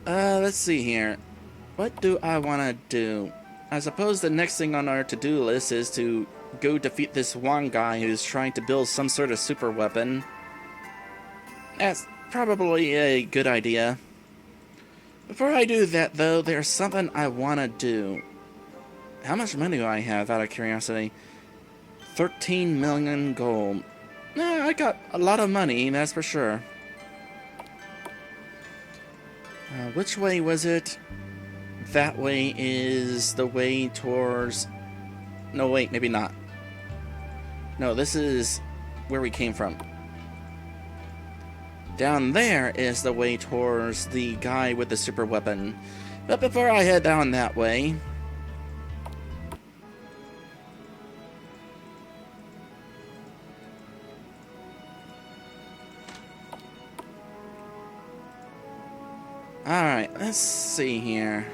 Let's see here. What do I want to do? I suppose the next thing on our to-do list is to go defeat this one guy who's trying to build some sort of super weapon. That's probably a good idea. Before I do that, though, there's something I want to do. How much money do I have, out of curiosity? 13 million gold. I got a lot of money, that's for sure. Which way was it? That way is the way towards... No, wait, maybe not. No, this is where we came from. Down there is the way towards the guy with the super weapon. But before I head down that way... Alright, let's see here.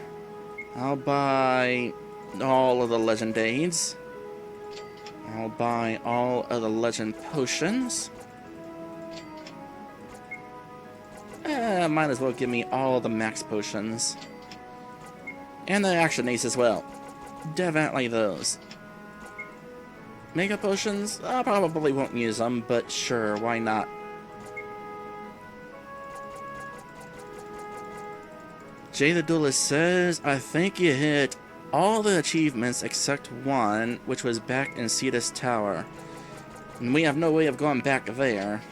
I'll buy all of the legend aids. I'll buy all of the legend potions. Might as well give me all the max potions. And the action ace as well. Definitely those. Mega potions? I probably won't use them, but sure, why not? Jay the Duelist says, I think you hit all the achievements except one, which was back in Cetus Tower. And we have no way of going back there.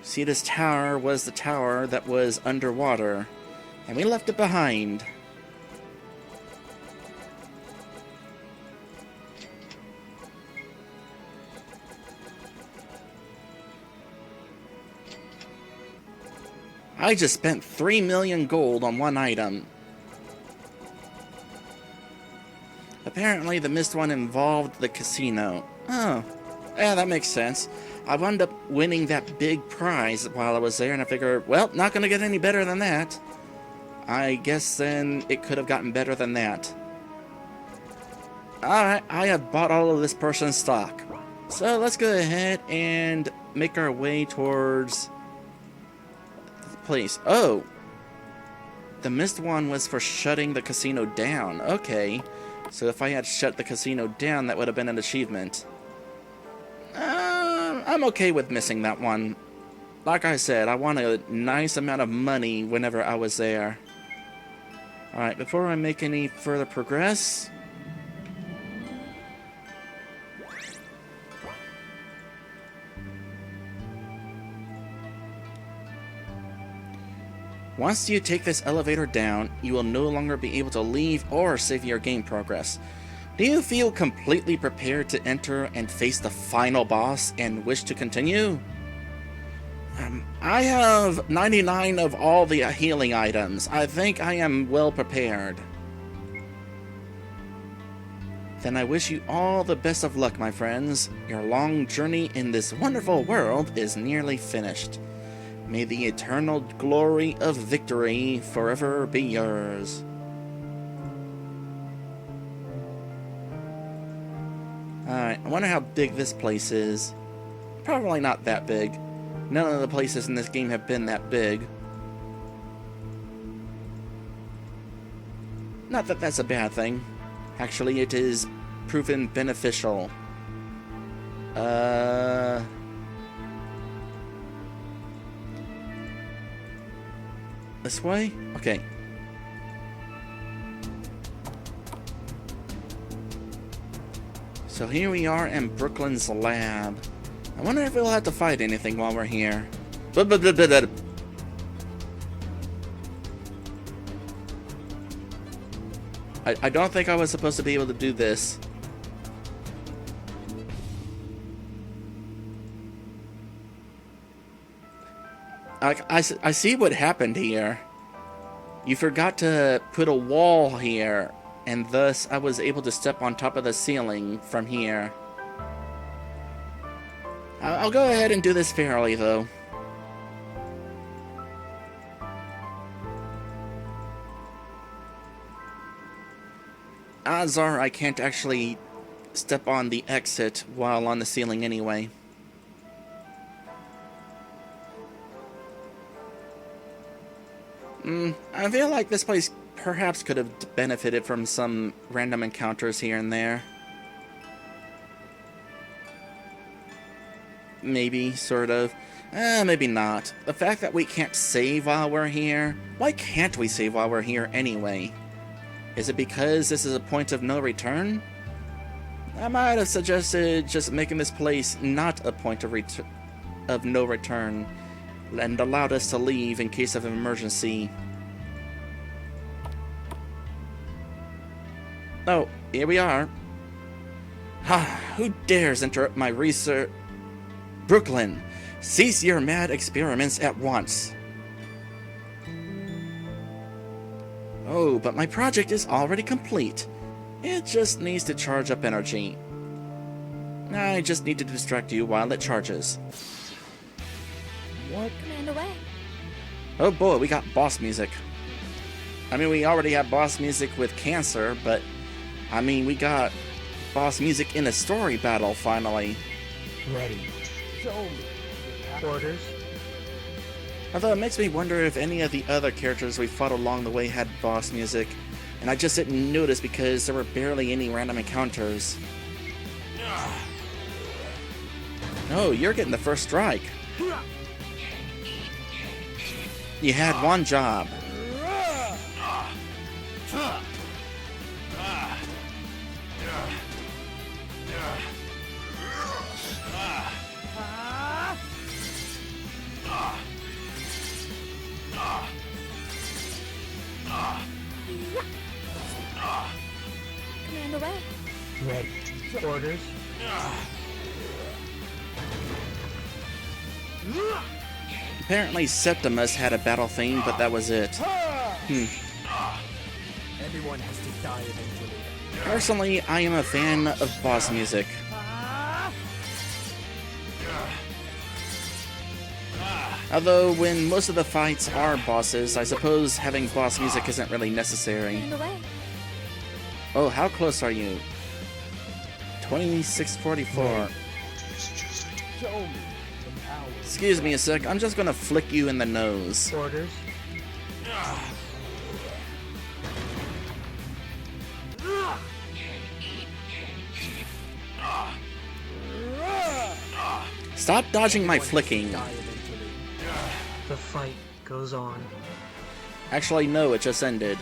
Cetus Tower was the tower that was underwater, and we left it behind. I just spent 3 million gold on one item. Apparently the missed one involved the casino. Oh, yeah, that makes sense. I wound up winning that big prize while I was there, and I figured, well, not gonna get any better than that. I guess then it could have gotten better than that. Alright, I have bought all of this person's stock. So let's go ahead and make our way towards... place. Oh! The missed one was for shutting the casino down. Okay. So if I had shut the casino down, that would have been an achievement. I'm okay with missing that one. Like I said, I want a nice amount of money whenever I was there. Alright, before I make any further progress... Once you take this elevator down, you will no longer be able to leave or save your game progress. Do you feel completely prepared to enter and face the final boss and wish to continue? I have 99 of all the healing items. I think I am well prepared. Then I wish you all the best of luck, my friends. Your long journey in this wonderful world is nearly finished. May the eternal glory of victory forever be yours. Alright, I wonder how big this place is. Probably not that big. None of the places in this game have been that big. Not that that's a bad thing. Actually, it is proven beneficial. This way? Okay. So here we are in Brooklyn's lab. I wonder if we'll have to fight anything while we're here. I don't think I was supposed to be able to do this. I see what happened here. You forgot to put a wall here, and thus I was able to step on top of the ceiling from here. I'll go ahead and do this fairly, though. Odds are I can't actually step on the exit while on the ceiling anyway. I feel like this place perhaps could have benefited from some random encounters here and there. Maybe, sort of. Maybe not. The fact that we can't save while we're here... Why can't we save while we're here anyway? Is it because this is a point of no return? I might have suggested just making this place not a point of no return, and allowed us to leave in case of an emergency. Oh, here we are. Who dares interrupt my research? Brooklyn, cease your mad experiments at once. Oh, but my project is already complete. It just needs to charge up energy. I just need to distract you while it charges. What? Command away. Oh boy, we got boss music. I mean, we already have boss music with Cancer, but I mean, we got boss music in a story battle finally. Ready. Show me. Orders. Although it makes me wonder if any of the other characters we fought along the way had boss music, and I just didn't notice because there were barely any random encounters. Oh, you're getting the first strike. You had one job. Command away. Ready. Orders. Apparently Septimus had a battle theme, but that was it. Everyone has to die eventually. Personally, I am a fan of boss music. Although, when most of the fights are bosses, I suppose having boss music isn't really necessary. Command away. Oh, how close are you? 2644. Show me the power. Excuse me a sec, I'm just gonna flick you in the nose. Orders. Stop dodging my flicking. Die eventually. The fight goes on. Actually, no, it just ended.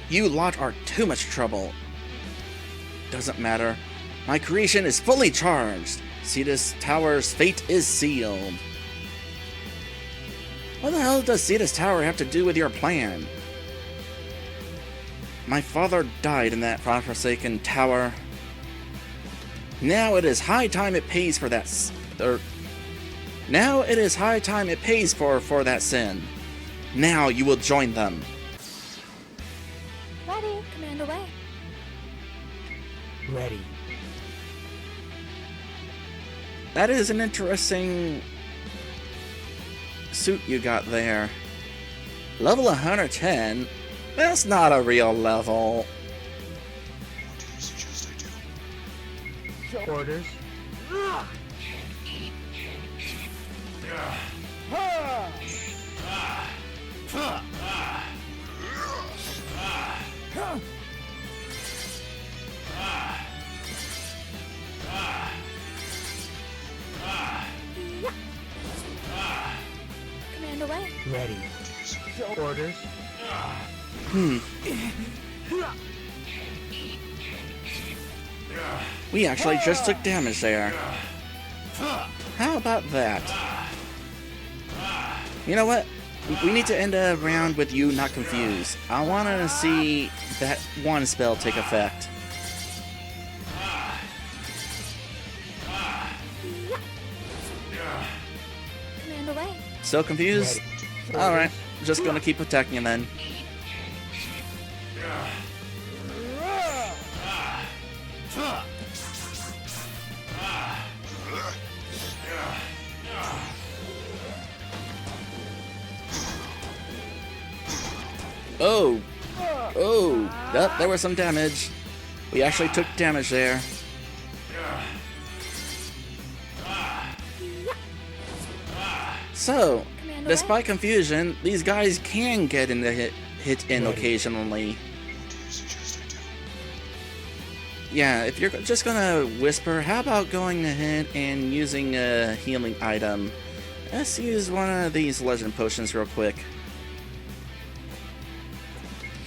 You lot are too much trouble. Doesn't matter. My creation is fully charged. Cetus Tower's fate is sealed. What the hell does Cetus Tower have to do with your plan? My father died in that godforsaken tower. Now it is high time it pays for that Now it is high time it pays for that sin. Now you will join them. Ready. Command away. Ready. That is an interesting suit you got there. Level 110? That's not a real level. What do you suggest I do? Orders. Command away. Ready. Orders. We actually just took damage there. How about that? You know what? We need to end a round with you not confused. I want to see that one spell take effect. Command away. So confused? Alright, just gonna keep attacking you then. Oh! Oh! Yep, there was some damage. We actually took damage there. So, Commander? despite confusion, these guys can get in the hit in occasionally. What do you suggest I do? Yeah, if you're just gonna whisper, how about going ahead and using a healing item? Let's use one of these legend potions real quick.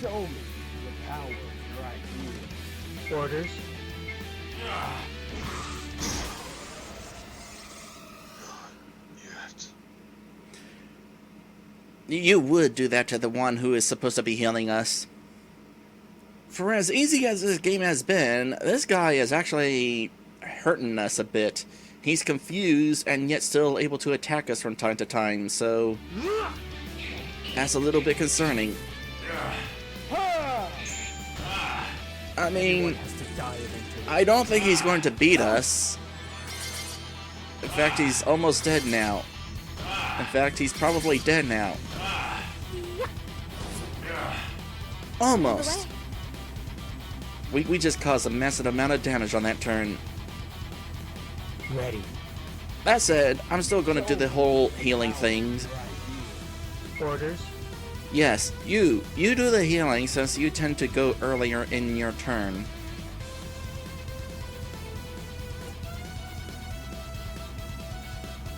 Show me the power of your ideas. Orders. Yet. You would do that to the one who is supposed to be healing us. For as easy as this game has been, this guy is actually hurting us a bit. He's confused and yet still able to attack us from time to time, so that's a little bit concerning. I mean, I don't think he's going to beat us. In fact, he's almost dead now. In fact, he's probably dead now. Almost. We just caused a massive amount of damage on that turn. Ready. That said, I'm still going to do the whole healing thing. Orders. Yes, you do the healing since you tend to go earlier in your turn.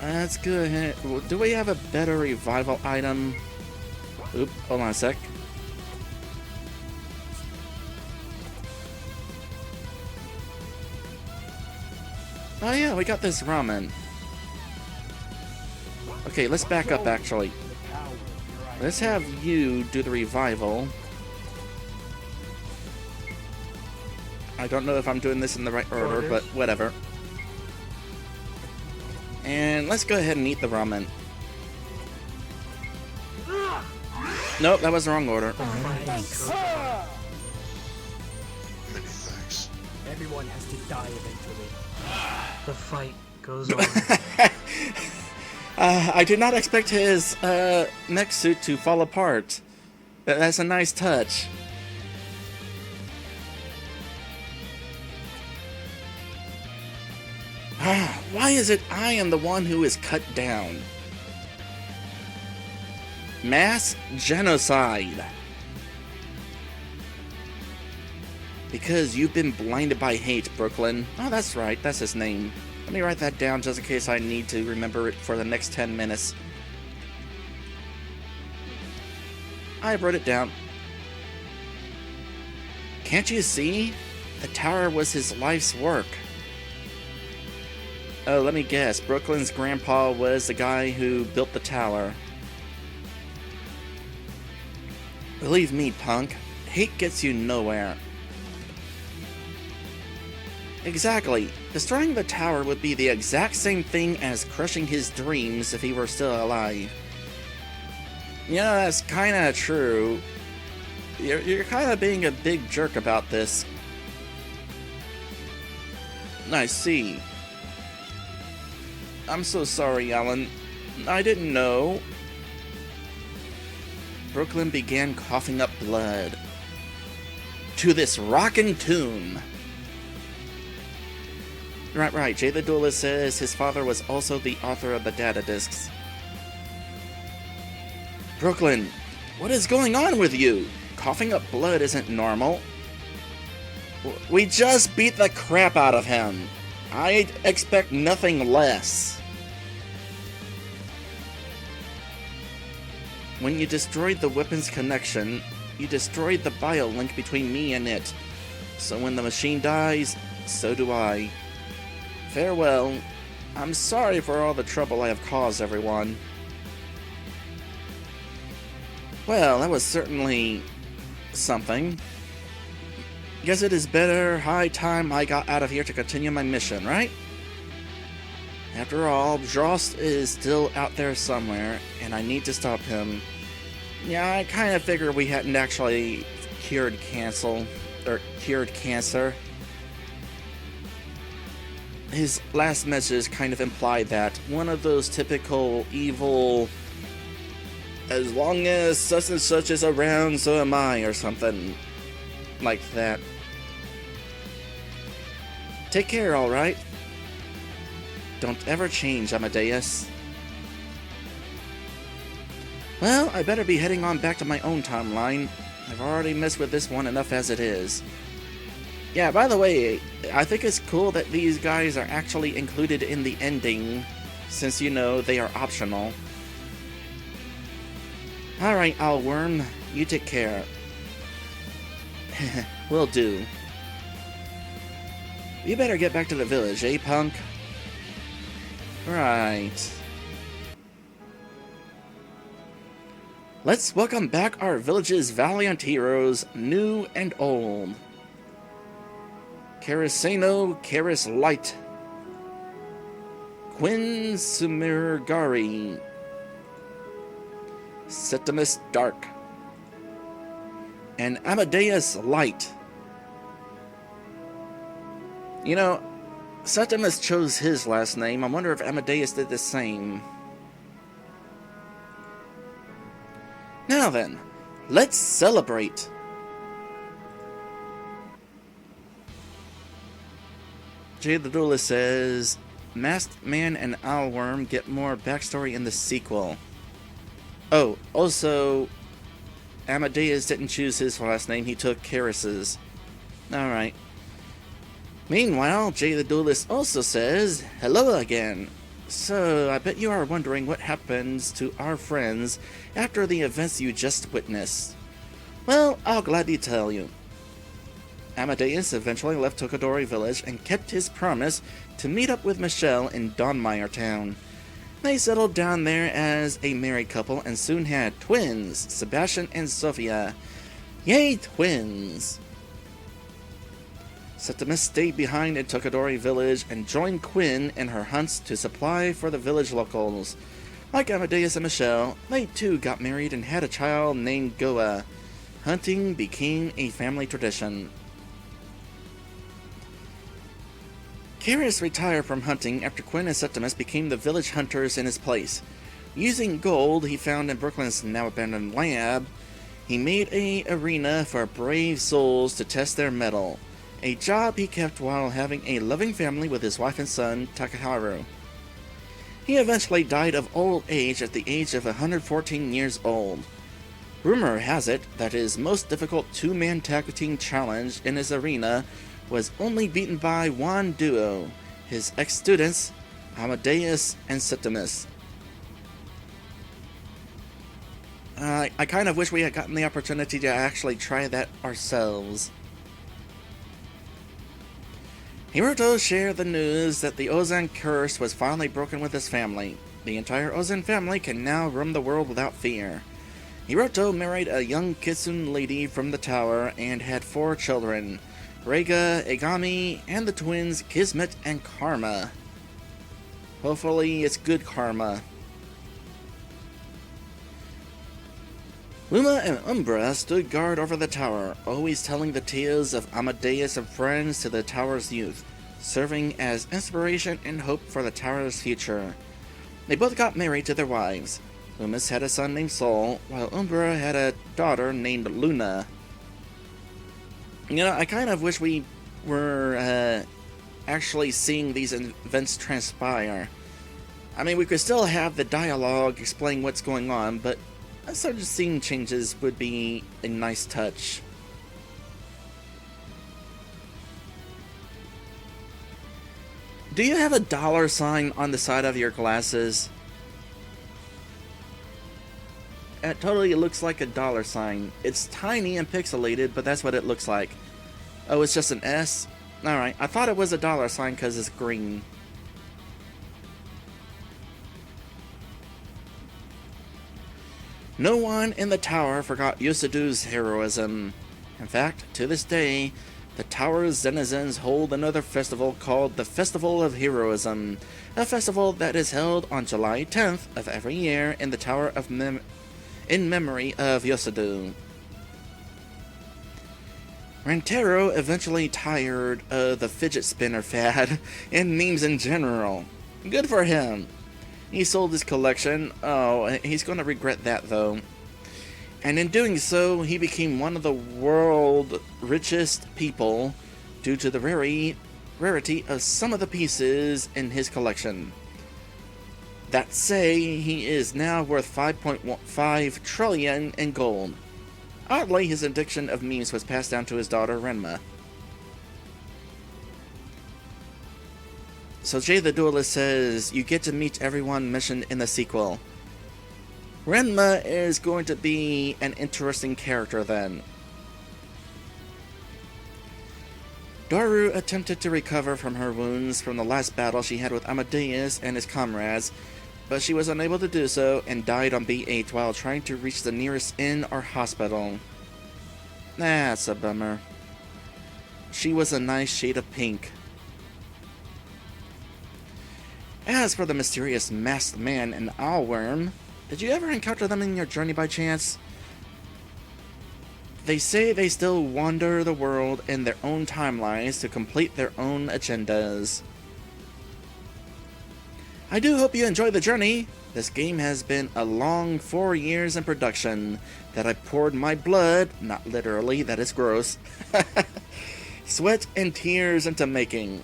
That's good. Do we have a better revival item? Oop, hold on a sec. Oh yeah, we got this ramen. Okay, let's back up actually. Let's have you do the revival. I don't know if I'm doing this in the right order, but whatever. And let's go ahead and eat the ramen. Nope, that was the wrong order. Many thanks. Everyone has to die eventually. The fight goes on. I did not expect his mech suit to fall apart. That's a nice touch. Why is it I am the one who is cut down? Mass genocide. Because you've been blinded by hate, Brooklyn. Oh, that's right, that's his name. Let me write that down just in case I need to remember it for the next 10 minutes. I wrote it down. Can't you see? The tower was his life's work. Oh, let me guess. Brooklyn's grandpa was the guy who built the tower. Believe me, punk. Hate gets you nowhere. Exactly. Destroying the tower would be the exact same thing as crushing his dreams if he were still alive. Yeah, that's kinda true. You're kinda being a big jerk about this. I see. I'm so sorry, Alan. I didn't know. Brooklyn began coughing up blood. To this rockin' tune. Right. Jay the Duelist says his father was also the author of the data discs. Brooklyn, what is going on with you? Coughing up blood isn't normal. We just beat the crap out of him. I expect nothing less. When you destroyed the weapon's connection, you destroyed the bio-link between me and it. So when the machine dies, so do I. Farewell. I'm sorry for all the trouble I have caused everyone. Well, that was certainly something. Guess it is better high time I got out of here to continue my mission, right? After all, Drost is still out there somewhere, and I need to stop him. Yeah, I kind of figured we hadn't actually cured cancer. His last message kind of implied that. One of those typical evil, as long as such and such is around, so am I, or something like that. Take care, alright? Don't ever change, Amadeus. Well, I better be heading on back to my own timeline. I've already messed with this one enough as it is. Yeah, by the way, I think it's cool that these guys are actually included in the ending, since, you know, they are optional. Alright, Owlworm, you take care. Will do. You better get back to the village, eh, punk? Right. Let's welcome back our village's valiant heroes, new and old. Karisano Karis Light, Quinn Sumirgari, Septimus Dark, and Amadeus Light. You know, Septimus chose his last name. I wonder if Amadeus did the same. Now then, let's celebrate! Jay the Duelist says, Masked Man and Owlworm get more backstory in the sequel. Oh, also, Amadeus didn't choose his last name, he took Karis's. Alright. Meanwhile, Jay the Duelist also says, hello again. So, I bet you are wondering what happens to our friends after the events you just witnessed. Well, I'll gladly tell you. Amadeus eventually left Tokadori Village and kept his promise to meet up with Michelle in Dawnmire Town. They settled down there as a married couple and soon had twins, Sebastian and Sophia. Yay, twins! Septimus stayed behind in Tokadori Village and joined Quinn in her hunts to supply for the village locals. Like Amadeus and Michelle, they too got married and had a child named Goa. Hunting became a family tradition. Karis retired from hunting after Quinn and Septimus became the village hunters in his place. Using gold he found in Brooklyn's now-abandoned lab, he made an arena for brave souls to test their mettle, a job he kept while having a loving family with his wife and son, Takaharu. He eventually died of old age at the age of 114 years old. Rumor has it that his most difficult two-man tag team challenge in his arena was only beaten by one duo, his ex-students, Amadeus and Septimus. I kind of wish we had gotten the opportunity to actually try that ourselves. Hiroto shared the news that the Ozan curse was finally broken with his family. The entire Ozan family can now roam the world without fear. Hiroto married a young Kitsune lady from the tower and had 4 children, Reiga, Egami, and the twins Kismet and Karma. Hopefully it's good karma. Luma and Umbra stood guard over the tower, always telling the tales of Amadeus and friends to the tower's youth, serving as inspiration and hope for the tower's future. They both got married to their wives. Loomis had a son named Sol, while Umbra had a daughter named Luna. You know, I kind of wish we were actually seeing these events transpire. I mean, we could still have the dialogue explain what's going on, but sort of scene changes would be a nice touch. Do you have a $sign on the side of your glasses? It totally looks like a $sign. It's tiny and pixelated, but that's what it looks like. Oh, it's just an S? Alright, I thought it was a $sign because it's green. No one in the tower forgot Yusudu's heroism. In fact, to this day, the tower's denizens hold another festival called the Festival of Heroism, a festival that is held on July 10th of every year in the Tower of in memory of Yusudu. Rantaro eventually tired of the fidget spinner fad and memes in general. Good for him. He sold his collection. Oh, he's going to regret that though. And in doing so, he became one of the world's richest people due to the rarity of some of the pieces in his collection. That say, he is now worth 5.5 trillion in gold. Oddly, his addiction of memes was passed down to his daughter, Renma. So Jay the Duelist says, you get to meet everyone mentioned in the sequel. Renma is going to be an interesting character then. Daru attempted to recover from her wounds from the last battle she had with Amadeus and his comrades, but she was unable to do so and died on B8 while trying to reach the nearest inn or hospital. That's a bummer. She was a nice shade of pink. As for the mysterious masked man and owlworm, did you ever encounter them in your journey by chance? They say they still wander the world in their own timelines to complete their own agendas. I do hope you enjoy the journey. This game has been a long 4 years in production that I poured my blood, not literally, that is gross, sweat and tears into making.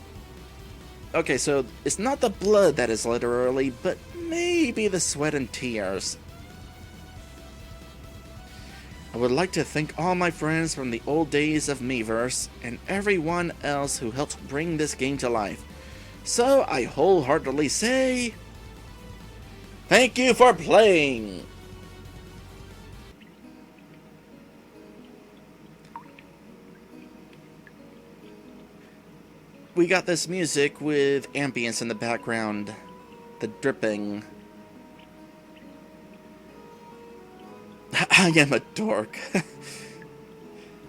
Okay, so it's not the blood that is literally, but maybe the sweat and tears. I would like to thank all my friends from the old days of Miiverse and everyone else who helped bring this game to life. So I wholeheartedly say, thank you for playing! We got this music with ambience in the background, the dripping. I am a dork.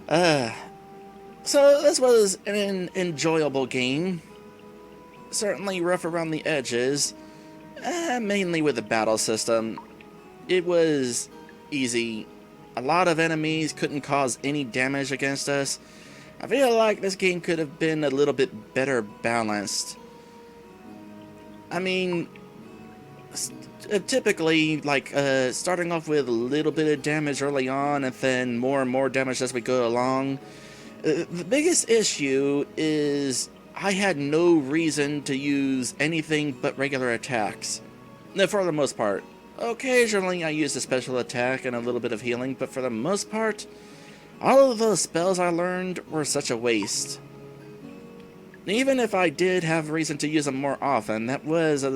So this was an enjoyable game. Certainly rough around the edges, mainly with the battle system. It was easy. A lot of enemies couldn't cause any damage against us. I feel like this game could have been a little bit better balanced. I mean, typically, like, starting off with a little bit of damage early on and then more and more damage as we go along. The biggest issue is I had no reason to use anything but regular attacks. For the most part. Occasionally I used a special attack and a little bit of healing, but for the most part, all of those spells I learned were such a waste. Even if I did have reason to use them more often, that was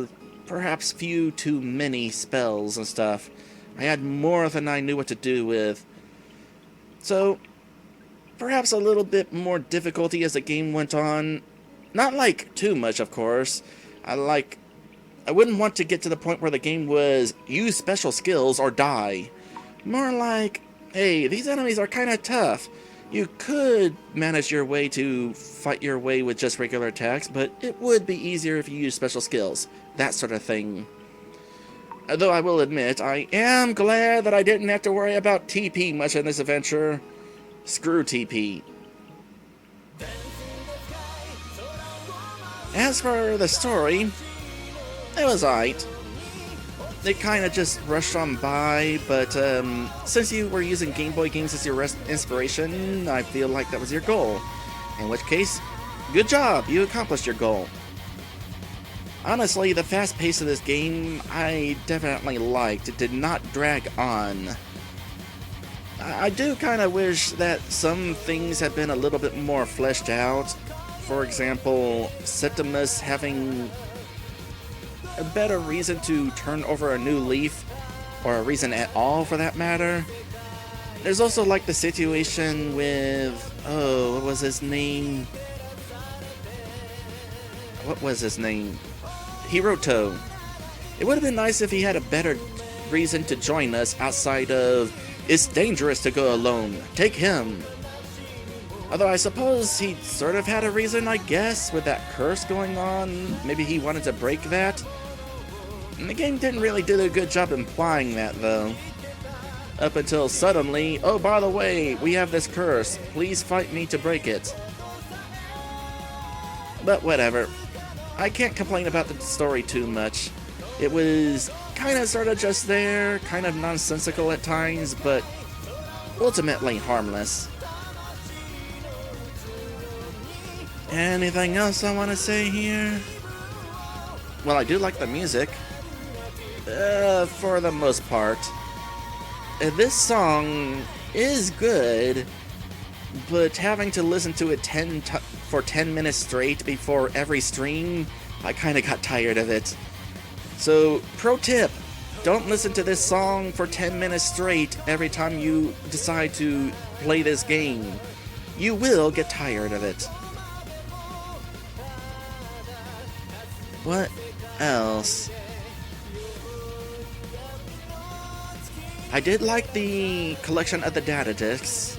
perhaps few too many spells and stuff. I had more than I knew what to do with. So, perhaps a little bit more difficulty as the game went on. Not like too much, of course. I wouldn't want to get to the point where the game was use special skills or die. More like, hey, these enemies are kind of tough. You could manage your way to fight your way with just regular attacks, but it would be easier if you use special skills. That sort of thing. Though I will admit, I am glad that I didn't have to worry about TP much in this adventure. Screw TP. As for the story, it was alright. It kind of just rushed on by, but since you were using Game Boy games as your inspiration, I feel like that was your goal. In which case, good job, you accomplished your goal. Honestly, the fast pace of this game, I definitely liked. It did not drag on. I do kind of wish that some things had been a little bit more fleshed out. For example, Septimus having a better reason to turn over a new leaf, or a reason at all for that matter. There's also like the situation with, what was his name? Hiroto. It would have been nice if he had a better reason to join us outside of, it's dangerous to go alone, take him. Although I suppose he sort of had a reason, I guess, with that curse going on. Maybe he wanted to break that. And the game didn't really do a good job implying that, though. Up until suddenly, oh, by the way, we have this curse. Please fight me to break it. But whatever. I can't complain about the story too much. It was kind of sort of just there, kind of nonsensical at times, but ultimately harmless. Anything else I want to say here? Well, I do like the music. for the most part. This song is good, but having to listen to it for 10 minutes straight before every stream, I kinda got tired of it. So, pro tip, don't listen to this song for 10 minutes straight every time you decide to play this game. You will get tired of it. What else? I did like the collection of the data discs.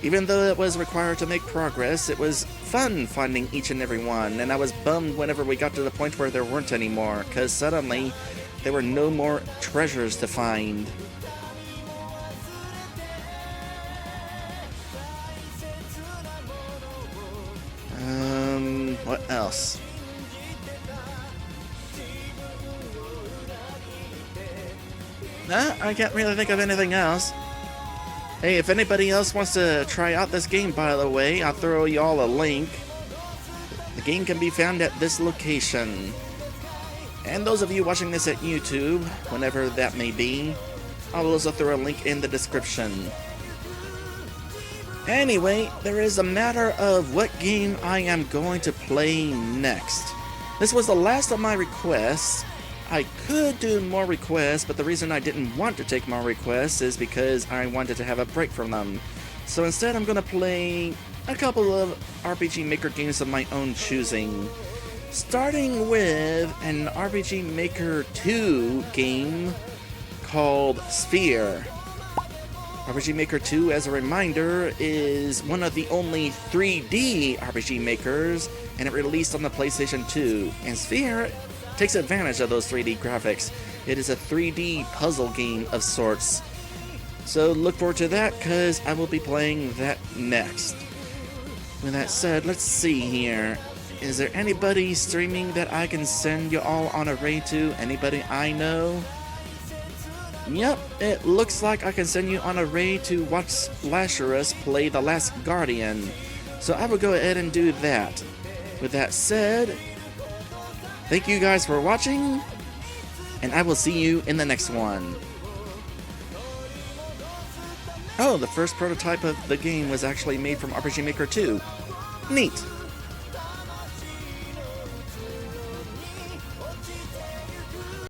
Even though it was required to make progress, it was fun finding each and every one, and I was bummed whenever we got to the point where there weren't any more, because suddenly there were no more treasures to find. What else? I can't really think of anything else. Hey, if anybody else wants to try out this game, by the way, I'll throw y'all a link. The game can be found at this location. And those of you watching this at YouTube, whenever that may be, I'll also throw a link in the description. Anyway, there is a matter of what game I am going to play next. This was the last of my requests. I could do more requests, but the reason I didn't want to take more requests is because I wanted to have a break from them. So instead I'm going to play a couple of RPG Maker games of my own choosing. Starting with an RPG Maker 2 game called Sphere. RPG Maker 2, as a reminder, is one of the only 3D RPG makers, and it released on the PlayStation 2. And Sphere takes advantage of those 3D graphics. It is a 3D puzzle game of sorts. So look forward to that, because I will be playing that next. With that said, let's see here. Is there anybody streaming that I can send you all on a raid to? Anybody I know? Yep, it looks like I can send you on a raid to watch Lazarus play The Last Guardian. So I will go ahead and do that. With that said, thank you guys for watching, and I will see you in the next one. Oh, the first prototype of the game was actually made from RPG Maker 2. Neat.